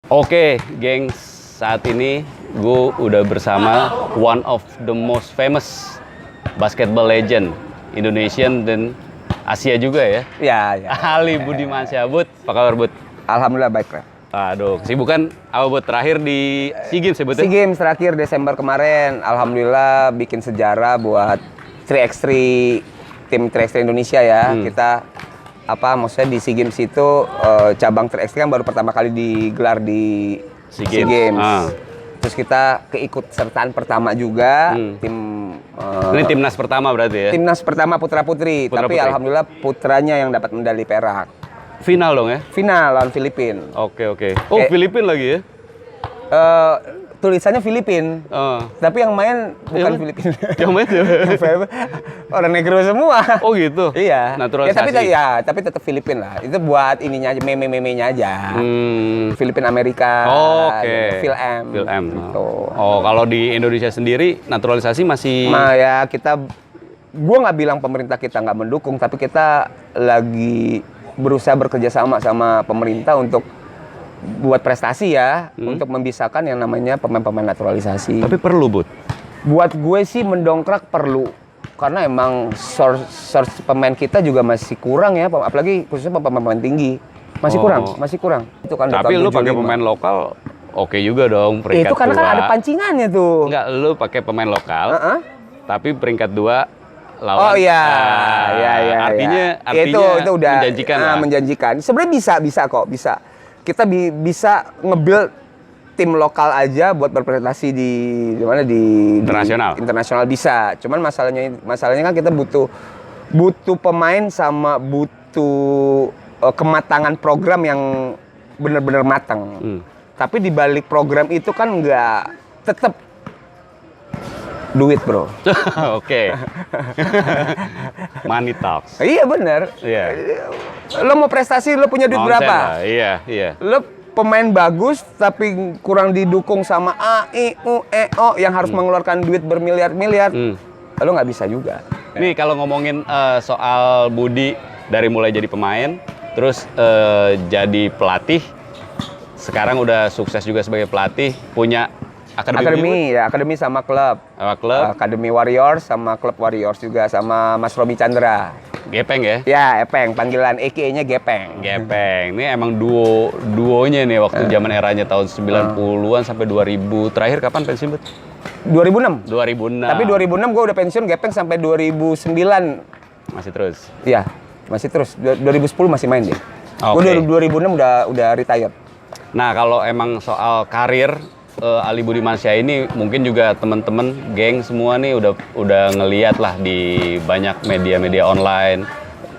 Oke, gengs, saat ini gue udah bersama one of the most famous basketball legend Indonesian dan Asia juga ya. Ya. Ali Budimansyah. Bud, apa kabar Bud? Alhamdulillah baik, Ref. Aduh, kesibukan apa Bud? Terakhir di SEA Games ya Bud? SEA Games terakhir Desember kemarin, alhamdulillah bikin sejarah buat 3x3 tim 3x3 Indonesia ya. Kita maksudnya di SEA Games itu cabang 3x3 kan baru pertama kali digelar di SEA Games. Terus kita keikutsertaan pertama juga ini timnas pertama berarti ya? Timnas pertama putra-putri, tapi alhamdulillah putranya yang dapat medali perak. Final dong ya? Final lawan Filipina. Oke. Oh, Filipina lagi ya? Tulisannya Filipina, tapi yang main bukan Filipina. Yang main orang negro semua. Oh gitu? Iya. Naturalisasi. Tapi tetap Filipina lah. Itu buat ininya aja, meme-memenya aja. Filipina Amerika. Oke. Film. Gitu. Oh, kalau di Indonesia sendiri naturalisasi masih. Nah ya gua nggak bilang pemerintah kita nggak mendukung, tapi kita lagi berusaha bekerja sama pemerintah untuk buat prestasi ya, untuk membisarkan yang namanya pemain-pemain naturalisasi. Tapi perlu, Bud? Buat gue sih mendongkrak perlu. Karena emang source pemain kita juga masih kurang ya, apalagi khususnya pemain tinggi. Masih kurang. Itu kan. Tapi lu pakai pemain lokal oke juga dong, peringkat 2. Itu karena kan ada pancingannya tuh. Enggak, lu pakai pemain lokal. Tapi peringkat 2 lawan. Oh iya. Artinya itu udah menjanjikan lah. Menjanjikan. Sebenarnya bisa kok. Kita bisa nge-build tim lokal aja buat berprestasi di internasional bisa. Cuman masalahnya kan kita butuh pemain sama butuh kematangan program yang benar-benar matang. Tapi di balik program itu kan nggak tetap duit, bro. Oke. Money talks. Iya bener. Iya. Lo mau prestasi, lo punya duit berapa? Iya. Lo pemain bagus tapi kurang didukung sama A, I, U, E, O yang harus mengeluarkan duit bermiliar-miliar. Lo nggak bisa juga. Nih kalau ngomongin soal Budi dari mulai jadi pemain, terus jadi pelatih, sekarang udah sukses juga sebagai pelatih, punya akademi sama klub. Akademi Warriors sama klub Warriors juga sama Mas Robi Chandra. Gepeng ya? Ya, Epeng, panggilan EKE-nya Gepeng. Ini emang duonya nih waktu zaman eranya tahun 90-an sampai 2000. Terakhir kapan pensiun, Bet? 2006. 2006. Tapi 2006 gue udah pensiun, Gepeng sampai 2009. Masih terus? Iya, masih terus. 2010 masih main dia. Okay. Gue 2006 udah retired. Nah, kalau emang soal karir Ali Budimansyah ini mungkin juga teman-teman geng semua nih udah ngeliat lah di banyak media-media online,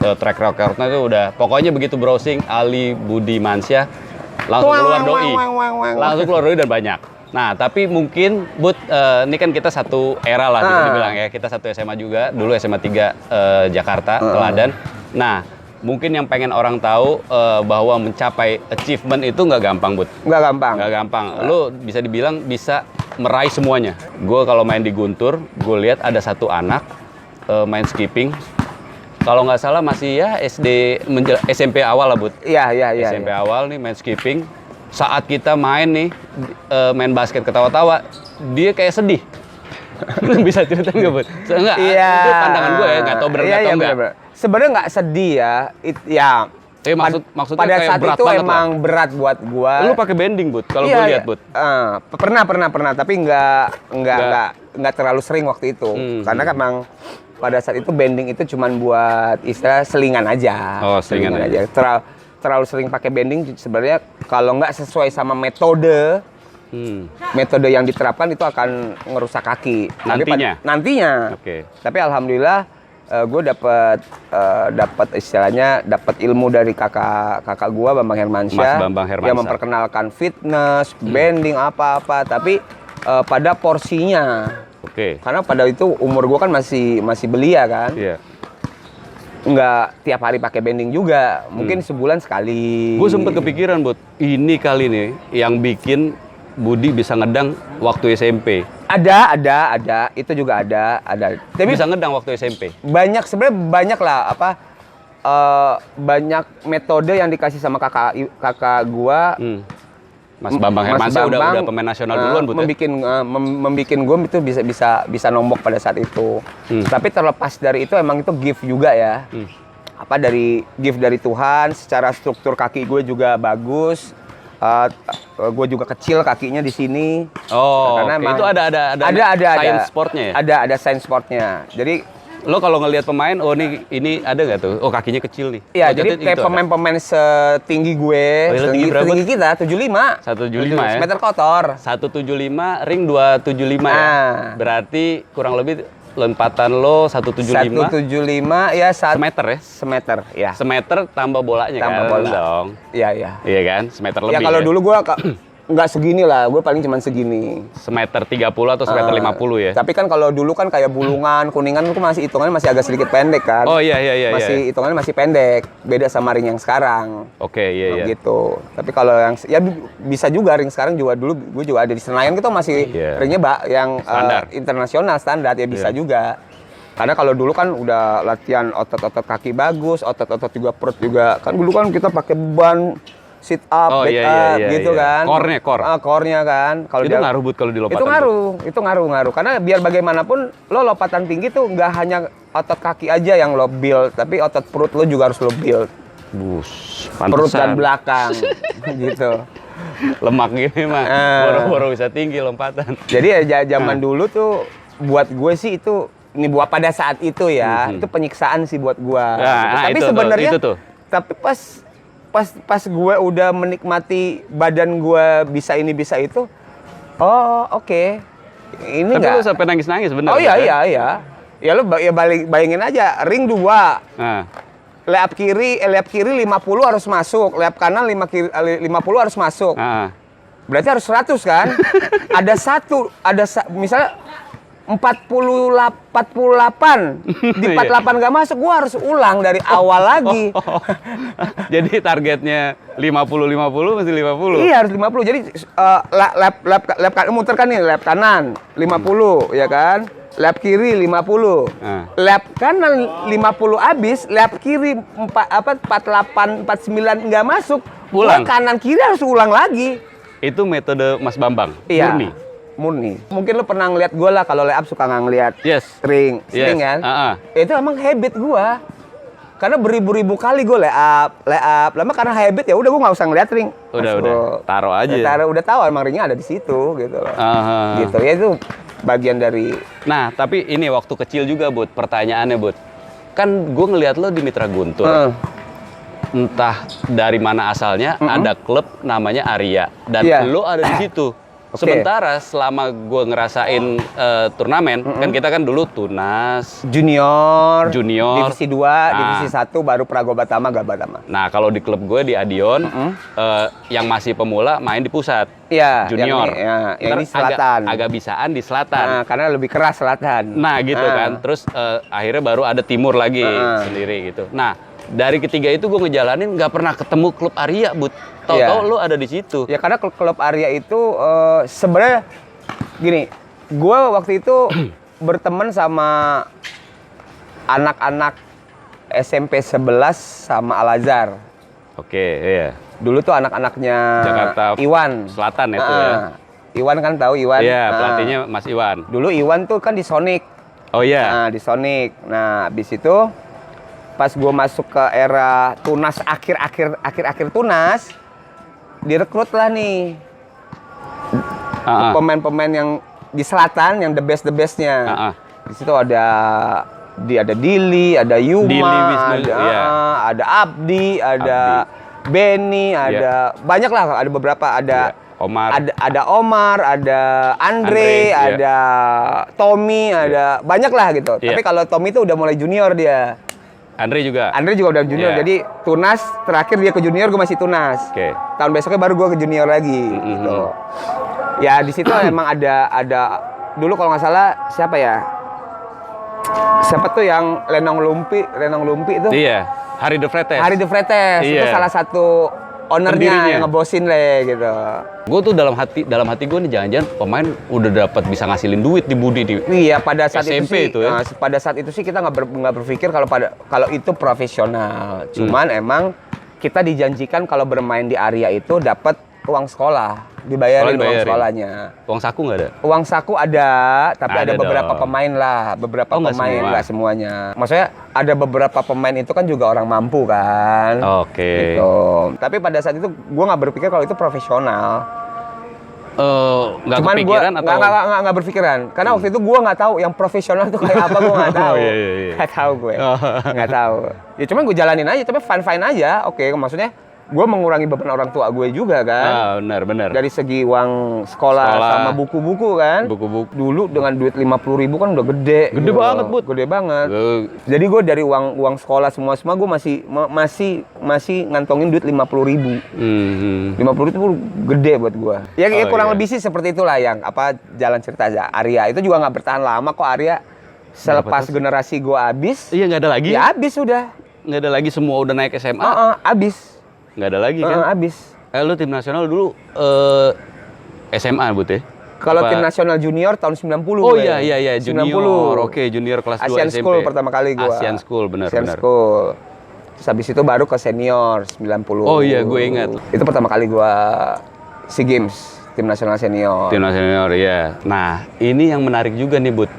track recordnya itu udah pokoknya begitu browsing Ali Budimansyah langsung keluar doi dan banyak. Nah tapi mungkin Bud, ini kan kita satu era lah bisa dibilang ya, kita satu SMA juga, dulu SMA 3 Jakarta, Teladan. Nah mungkin yang pengen orang tahu bahwa mencapai achievement itu nggak gampang, Bud. Nggak gampang. Lu bisa dibilang bisa meraih semuanya. Gue kalau main di Guntur, gue lihat ada satu anak main skipping. Kalau nggak salah masih ya SMP awal lah, Bud. Iya. SMP awal nih main skipping. Saat kita main nih, main basket ketawa-tawa, dia kayak sedih. Bisa cerita nggak, Bud? Enggak, itu pandangan gue ya, nggak tahu benar nggak tahu nggak. Sebenarnya nggak sedih ya. Maksudnya pada kayak saat berat itu banget emang lah. berat buat gua. Lu pakai bending, Bud? Kalau gue lihat, Bud. Pernah, tapi nggak terlalu sering waktu itu. Karena kan emang pada saat itu bending itu cuman buat istilah selingan aja. Oh, selingan aja. Terlalu sering pakai bending sebenarnya kalau nggak sesuai sama metode yang diterapkan itu akan ngerusak kaki. Nantinya. Oke. Tapi alhamdulillah gue dapat istilahnya dapat ilmu dari kakak gue Bambang Hermansyah. Mas Bambang Hermansyah. Yang memperkenalkan fitness, bending apa-apa, tapi pada porsinya. Oke. Karena pada itu umur gue kan masih belia kan. Iya. Nggak tiap hari pakai bending juga, mungkin sebulan sekali. Gue sempet kepikiran, Bud, ini kali nih yang bikin Budi bisa ngedang waktu SMP. Ada, itu juga ada. Tapi bisa ngedang waktu SMP. Sebenarnya banyak lah banyak metode yang dikasih sama kakak gua Mas Bambang Hermansyah udah pemain nasional duluan, Bud, membikin gue itu bisa nombok pada saat itu. Tapi terlepas dari itu emang itu gift juga ya. Apa dari gift dari Tuhan, secara struktur kaki gue juga bagus. Gue juga kecil kakinya di sini. Oh, karena emang itu ada science sportnya ya? Ada science sportnya. Jadi lo kalau ngelihat pemain, oh ini ada nggak tuh? Oh kakinya kecil nih. Iya, jadi kayak pemain-pemain setinggi gue, setinggi kita 75. 175 ya. Meter kotor. 175, ring 275 ya. Berarti kurang lebih lompatan lo 175. 175 ya semeter ya? Semeter, ya. Semeter tambah bolanya tambah kan? Bola. Dong. Iya. Iya kan? Semeter lebih. Ya kalau dulu gue nggak segini lah, gue paling cuma segini. Semeter 30 atau semeter 50 ya? Tapi kan kalau dulu kan kayak Bulungan, Kuningan itu masih hitungannya masih agak sedikit pendek kan. Oh iya. Masih hitungannya masih pendek, beda sama ring yang sekarang. Oke, iya. Gitu. Tapi kalau yang ya bisa juga ring sekarang juga dulu gue juga ada di Senayan gitu masih ringnya yang internasional standar ya bisa juga. Karena kalau dulu kan udah latihan otot-otot kaki bagus, otot-otot juga perut juga. Kan dulu kan kita pakai beban sit up, back up, gitu kan. Core-nya kan. Kalau itu ngaruh Bud kalau di lompatan. Itu ngaruh. Karena biar bagaimanapun lo lompatan tinggi tuh nggak hanya otot kaki aja yang lo build, tapi otot perut lo juga harus lo build. Pantesan. Perut dan belakang, gitu. Lemak gini mah, boro-boro bisa tinggi lompatan. Jadi ya zaman dulu tuh buat gue sih itu, ini buat pada saat itu ya, itu penyiksaan sih buat gue. Tapi sebenarnya, tapi pas gue udah menikmati badan gue bisa ini bisa itu, oke. Ini tapi lu sampai nangis bener. Oh iya. Ya lu bayangin aja, ring 2. Layup kiri 50 harus masuk, layup kanan 50 harus masuk. Berarti harus 100 kan? Misalnya 48 di 48 nggak masuk, gua harus ulang dari awal lagi. Jadi targetnya 50 mesti 50. Iya, harus 50. Jadi lap muter kan nih, lap kanan 50 ya kan? Lap kiri 50. Lap kanan 50 habis, lap kiri 48 49 nggak masuk. Ulang. Kanan kiri harus ulang lagi. Itu metode Mas Bambang. Iya. Murni. Mungkin lo pernah ngeliat gue lah, kalau layup suka nggak ngeliat string kan? Itu emang habit gue. Karena beribu-ribu kali gue layup. Lama karena habit ya udah gue nggak usah ngeliat ring. Udah, taruh aja. Udah tahu emang ringnya ada di situ gitu loh. Gitu ya, itu bagian dari. Nah tapi ini waktu kecil juga Bud, pertanyaannya Bud. Kan gue ngeliat lo di Mitra Guntur. Entah dari mana asalnya, ada klub namanya Arya dan lo ada di situ. Sementara selama gue ngerasain turnamen, kan kita kan dulu Tunas, Junior, Divisi 2, Divisi 1, baru Pragoba Tama, Gabatama. Nah kalau di klub gue di Adion, yang masih pemula main di pusat, Junior. Yang di selatan. Agak bisaan di selatan. Nah, karena lebih keras selatan. Nah gitu kan, terus akhirnya baru ada timur lagi sendiri gitu. Nah dari ketiga itu gue ngejalanin nggak pernah ketemu klub Arya, Bud. Tahu-tahu lo ada di situ. Ya karena klub Arya itu sebenarnya gini, gue waktu itu berteman sama anak-anak SMP 11 sama Al-Azhar. Oke, iya. Dulu tuh anak-anaknya Jakarta Iwan Selatan itu ya. Iwan kan tahu Iwan? Iya, pelatihnya Mas Iwan. Dulu Iwan tuh kan di Sonic. Oh iya. Nah, di Sonic. Nah, habis itu pas gue masuk ke era Tunas, akhir Tunas, direkrut lah nih pemain-pemain yang di selatan, yang the bestnya. Di situ ada Dili, ada Yuma, ada Abdi, ada Benny, ada banyak lah, ada beberapa, ada Omar, ada Andre, ada Tommy, ada banyak lah gitu. Tapi kalau Tommy itu udah mulai junior dia. Andre juga udah junior, jadi Tunas terakhir dia ke junior, gue masih Tunas. Tahun besoknya baru gue ke junior lagi. Gitu. Ya di situ emang ada dulu kalau nggak salah siapa tuh yang Lenong Lumpi itu? Iya, Hari De Vretes. Itu salah satu ownernya yang ngebosin gitu. Gue tuh dalam hati gue nih, jangan-jangan pemain udah dapat bisa ngasilin duit di Budi di. Iya, pada saat SMP itu sih, pada saat itu sih kita nggak berpikir kalau itu profesional. Cuman emang kita dijanjikan kalau bermain di Arya itu dapat uang sekolah, dibayarin uang dibayarin. sekolahnya. Uang saku nggak ada? Uang saku ada, tapi ada Ada beberapa dong. pemain lah, beberapa Oh, nggak pemain, semua. nggak semuanya. Maksudnya ada beberapa pemain itu kan juga orang mampu kan. Oke. Gitu. Tapi pada saat itu gue nggak berpikir kalau itu profesional. Nggak Cuman gue kepikiran atau? nggak berpikiran, karena waktu itu gue nggak tahu yang profesional itu kayak apa, gue nggak tahu. Oh, iya. Nggak tahu gue, Oh. nggak tahu. Ya cuman gue jalanin aja, tapi fine aja. Oke, maksudnya gue mengurangi beban orang tua gue juga kan. Benar. Dari segi uang sekolah sama buku-buku kan. Buku-buku. Dulu dengan duit 50.000 kan udah gede. Gede banget, Bud. Gede banget. Lu- Jadi gue dari uang sekolah semua gue masih ngantongin duit 50.000. 50 itu gede buat gue. Ya, Oh, kurang iya. lebih sih seperti itulah yang jalan cerita aja. Arya itu juga nggak bertahan lama kok. Arya selepas terus? generasi gue habis, Iya nggak ada lagi. ya habis udah. Nggak ada lagi, semua udah naik SMA. Habis. Nggak ada lagi kan? Habis. Lu tim nasional dulu SMA Bud ya? Kalau Apa- tim nasional junior tahun 90. Oh gue. iya junior. Oke, junior kelas 2 Asian SMP. School pertama kali gua. Asian School benar. Asian School. Terus habis itu baru ke senior 90. Oh iya, gue ingat. Itu pertama kali gua SEA Games tim nasional senior. Tim nasional ya. Nah, ini yang menarik juga nih, Bud.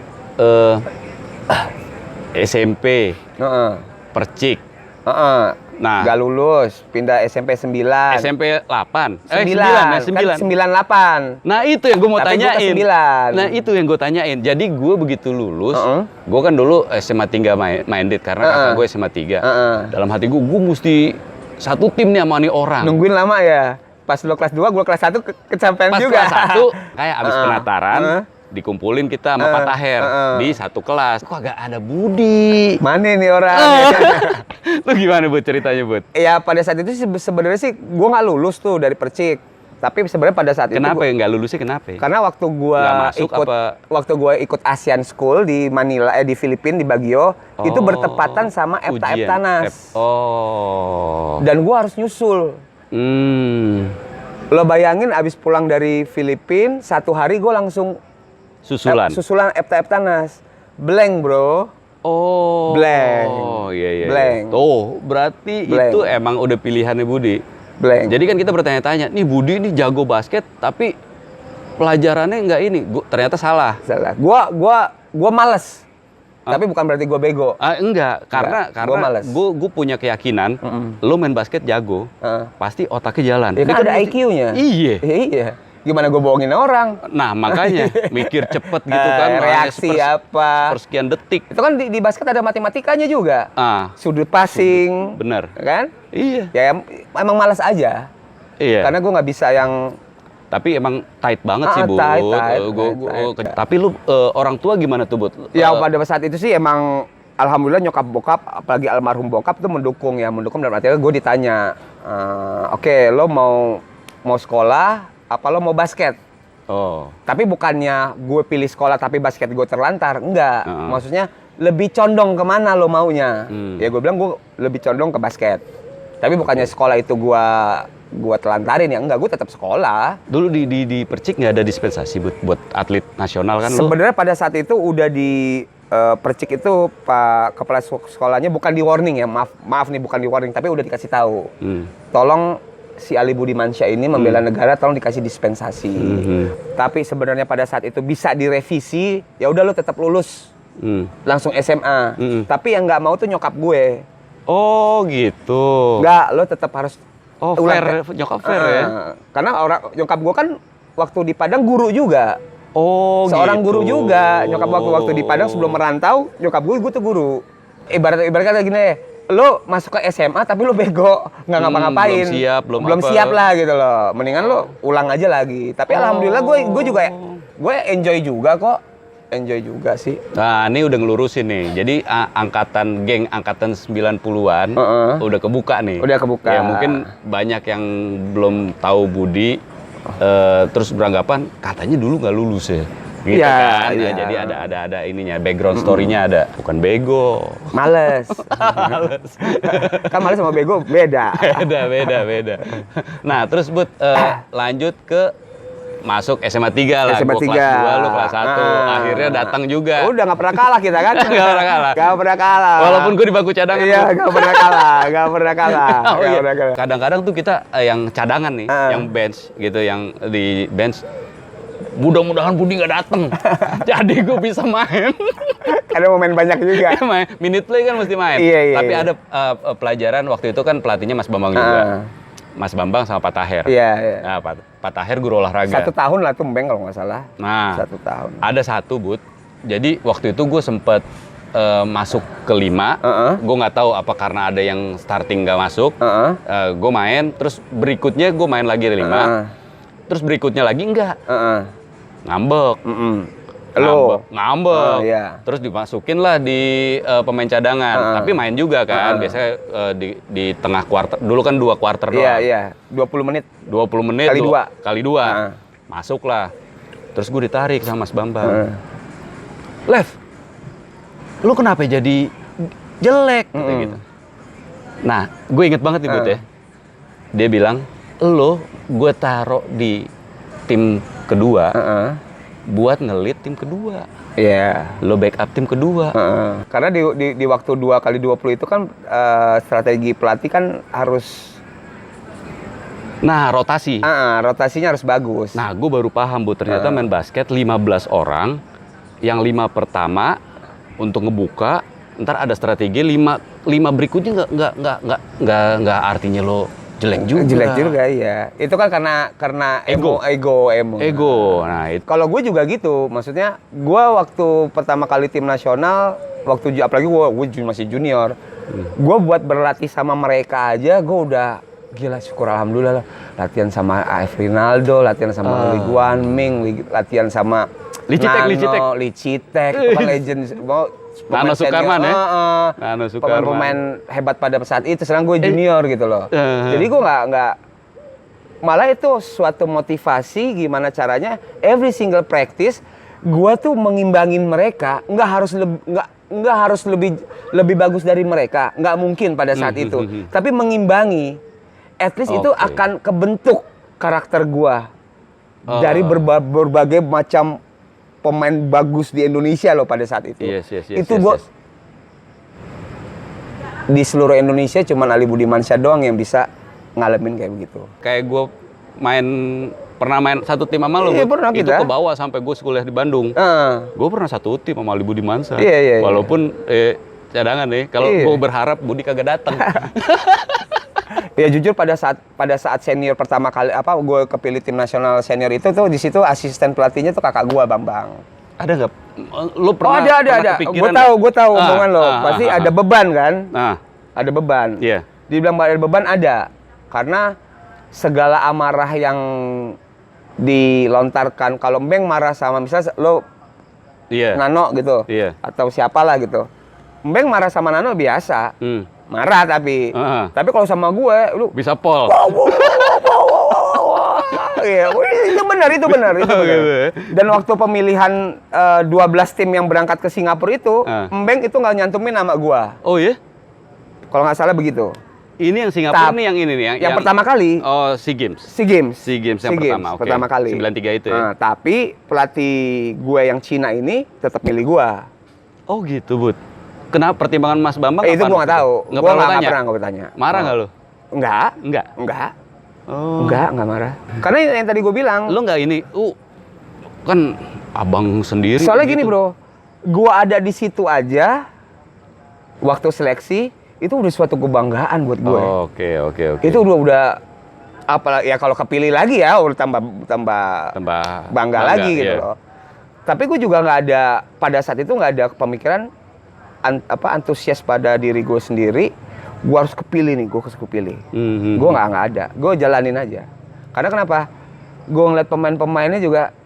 SMP, Heeh. Percik. Heeh. Nah. Gak lulus, pindah SMP 9. SMP 8. 9. 9. Kan 98. Nah, itu yang gue mau Tapi gua ke tanyain. 9. Nah, itu yang gue tanyain. Jadi gue begitu lulus, Heeh. gue kan dulu SMA 3 minded karena kakak gue SMA 3. Heeh. Dalam hati gue mesti satu tim nih sama nih orang. Nungguin lama ya. Pas lo kelas 2, gua kelas 1 kecapean Pas juga. kelas 1 kayak abis Heeh. penataran, Heeh. dikumpulin kita sama Pak Taher di satu kelas. Kok agak ada Budi. Mana nih orang? Lu gimana Bud ceritanya Bud? Ya pada saat itu sih sebenarnya sih gue nggak lulus tuh dari Percik. Tapi sebenarnya pada saat Kenapa itu ya nggak lulusnya kenapa ya? karena waktu gua Nggak masuk ikut apa? waktu gua ikut Asian School di Manila di Filipina di Baguio itu bertepatan sama EPTA Ujian. EPTANAS. Dan gua harus nyusul. Lo bayangin abis pulang dari Filipina satu hari gua langsung susulan EPTA EPTANAS. Blank, Bro. Blank. Oh iya. Blank. Tuh, berarti Blank. itu emang udah pilihannya Budi. Blank. Jadi kan kita bertanya-tanya, nih Budi ini jago basket tapi pelajarannya nggak ini. Ternyata salah. Salah. Gua males. Tapi bukan berarti gua bego. Enggak, karena gua males. gue punya keyakinan lo main basket jago, pasti otaknya jalan. Ya Ini kan ada mesti- IQ-nya. Iya. Iya. Gimana gue bohongin orang? Nah, makanya mikir cepet gitu kan. Reaksi apa? Sepersekian detik. Itu kan di basket ada matematikanya juga. Ah, Sudut passing. bener. Kan? Iya. Ya emang malas aja. Iya. Karena gue nggak bisa yang... Tapi emang tight banget sih, Bud. tight. Tapi lu orang tua gimana tuh, Bud? Ya pada saat itu sih emang... Alhamdulillah nyokap bokap, apalagi almarhum bokap tuh mendukung ya. Mendukung dalam artinya gue ditanya, oke, lo mau sekolah, apa lo mau basket? Tapi bukannya gue pilih sekolah tapi basket gue terlantar, enggak. Maksudnya lebih condong kemana lo maunya? Ya gue bilang gue lebih condong ke basket. Tapi bukannya sekolah itu gue telantarin ya, enggak, gue tetap sekolah. Dulu di Percik nggak ada dispensasi buat atlet nasional kan? Sebenarnya pada saat itu udah di Percik itu Pak Kepala Sekolahnya bukan di warning ya, maaf nih bukan di warning, tapi udah dikasih tahu. Tolong si Ali Budi Mansyah ini membela negara, tolong dikasih dispensasi. Tapi sebenarnya pada saat itu bisa direvisi, ya udah lo tetap lulus. Langsung SMA. Tapi yang nggak mau tuh nyokap gue. Oh gitu. Nggak, lo tetap harus Fair, nyokap fair ya? Karena nyokap gue kan waktu di Padang guru juga. Seorang gitu. guru juga. Nyokap waktu di Padang sebelum merantau, nyokap gue tuh guru. Ibarat kata gini, lo masuk ke SMA tapi lo bego, nggak ngapa-ngapain. Belum siap lah gitu loh. Mendingan lo ulang aja lagi. Tapi alhamdulillah gue juga gue enjoy juga kok. Enjoy juga sih. Nah, ini udah ngelurusin nih. Jadi geng angkatan 90-an udah kebuka nih. Udah kebuka. Ya mungkin banyak yang belum tahu Budi terus beranggapan katanya dulu nggak lulus ya. Gitu kan. Nah, jadi ada ininya, background story-nya ada. Bukan bego. Males. Kan males sama bego beda. beda. Nah, terus Bud lanjut ke masuk SMA 3 lah. SMA Gua 3. kelas 2, lu kelas 1. Akhirnya datang juga. Udah nggak pernah kalah kita kan? Nggak pernah kalah. Nggak pernah kalah. Walaupun gue di bangku cadangan. Iya, nggak pernah kalah. Nggak pernah kalah. Oh, Nggak iya. pernah kalah. Kadang-kadang tuh kita yang cadangan nih, yang bench gitu, yang di bench. Mudah-mudahan Budi nggak dateng. Jadi gue bisa main. Ada momen banyak juga. Main. Minute play kan mesti main. Iya, Tapi iya. ada pelajaran waktu itu kan pelatihnya Mas Bambang juga. Mas Bambang sama Pak Taher. Iya, iya. Nah, Pak Taher guru olahraga. 1 tahun lah tuh Mbeng kalau nggak salah. Nah, 1 tahun. ada satu, Bud. Jadi waktu itu gue sempet masuk ke 5. Gue nggak tahu apa karena ada yang starting nggak masuk. Gue main, terus berikutnya gue main lagi 5. Terus berikutnya lagi enggak. Ngambek. Ngambek. Iya. Terus dimasukin lah di pemain cadangan. Tapi main juga kan. Biasanya di tengah kuarter. Dulu kan 2 kuarter doang. Iya, iya. 20 menit. 20 menit. Kali 2. Kali 2. Masuk lah. Terus gue ditarik sama Mas Bambang. Lev, lu kenapa jadi jelek? Gitu. Nah, gue inget banget nih Bud ya. Dia bilang, lo gue taruh di tim kedua buat ngelit tim kedua. Iya. Lo backup tim kedua. Karena di waktu 2x20 itu kan strategi pelatih kan harus Nah, rotasi. rotasinya harus bagus. Nah, gue baru paham, Bu. Ternyata main basket 15 orang, yang 5 pertama untuk ngebuka, ntar ada strategi 5 berikutnya nggak artinya lo jelek juga. Jelek juga, iya. Itu kan karena ego. Nah, itu. Kalau gue juga gitu, maksudnya gue waktu pertama kali tim nasional, apalagi gue masih junior, gue buat berlatih sama mereka aja, gue udah gila, syukur alhamdulillah lah. Latihan sama AF Rinaldo, latihan sama Lee Guan Ming, latihan sama Licitek, itu kan legend. Nano Sukarman ya? Nano Sukarman. Pemain hebat pada saat itu, sedang gue junior gitu loh. Jadi gue nggak malah itu suatu motivasi gimana caranya every single practice gue tuh mengimbangin mereka, nggak harus lebih bagus dari mereka, nggak mungkin pada saat itu, tapi mengimbangi, at least itu akan kebentuk karakter gue dari berbagai macam pemain bagus di Indonesia loh pada saat itu. Itu gue di seluruh Indonesia cuman Ali Budimansyah doang yang bisa ngalamin kayak begitu. Kayak gue pernah main satu tim sama lo, pernah itu kita. ke bawah sampai gue kuliah di Bandung. Gue pernah satu tim sama Ali Budimansyah. Iya. Walaupun cadangan nih, kalau gue berharap Budi kagak datang. Ya jujur pada saat senior pertama kali gue kepilih tim nasional senior itu tuh di situ asisten pelatihnya tuh kakak gue Bambang. Ada nggak? Lo pernah? Ada. Gue tahu omongan lo. Pasti ada beban kan? Ada beban. Iya. Dibilang ada beban ada, karena segala amarah yang dilontarkan, kalau Mbeng marah sama misalnya lo Nano gitu, atau siapalah gitu. Mbeng marah sama Nano biasa. Marah tapi kalau sama gue lu bisa pol. Iya, itu benar. Dan waktu pemilihan 12 tim yang berangkat ke Singapura itu, Mbeng itu nggak nyantumin nama gue. Oh iya? Kalau nggak salah begitu. Ini yang Singapura nih yang ini nih yang pertama kali. Oh, SEA Games. SEA Games yang pertama. Okay. Pertama kali. 93 itu ya. Tapi pelatih gue yang Cina ini tetap milih gue. Oh gitu, Bud. Kenapa pertimbangan Mas Bambang? Itu gue nggak tahu. Nggak Gue pernah nggak pernah tanya. Marah nggak lo? Enggak. Enggak marah. Karena yang tadi gue bilang. Lo nggak ini, kan abang sendiri. Soalnya gitu. gini bro, gue ada di situ aja waktu seleksi itu udah suatu kebanggaan buat gue. Oke. Itu udah apa ya, kalau kepilih lagi ya udah tambah bangga lagi gitu loh. Tapi gue juga nggak ada pada saat itu nggak ada pemikiran antusias pada diri gue sendiri. Gue harus kepilih nih, gue harus kepilih. Gue nggak ada, gue jalanin aja. Karena kenapa? Gue ngeliat pemain-pemainnya juga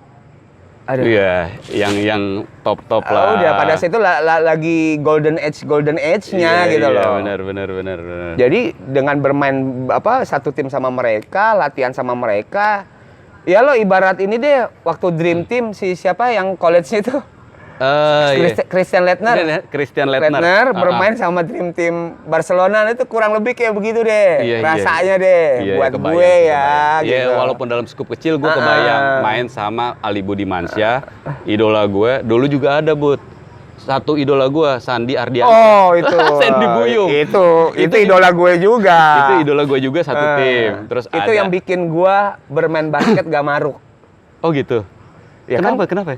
ada. Iya, yang top lah. Udah pada saat itu lagi golden age-nya gitu loh. Iya, benar. Jadi dengan bermain satu tim sama mereka, latihan sama mereka, ya lo ibarat ini deh waktu Dream Team si siapa yang college itu Christian Leitner. Christian Leitner. Leitner bermain sama Dream Team Barcelona itu kurang lebih kayak begitu deh. Iya, rasanya deh buat kebayang, gue ya Iya, gitu. walaupun dalam skup kecil gue kebayang main sama Ali Budimansyah, idola gue. Dulu juga ada, Bud. Satu idola gue, Sandi Ardiansyah. Oh, itu. Sandy Buyung. Itu idola gue juga. Itu idola gue juga satu tim. Terus itu ada yang bikin gue bermain basket gak maruk. Oh gitu. Ya Kenapa? kan? Kenapa?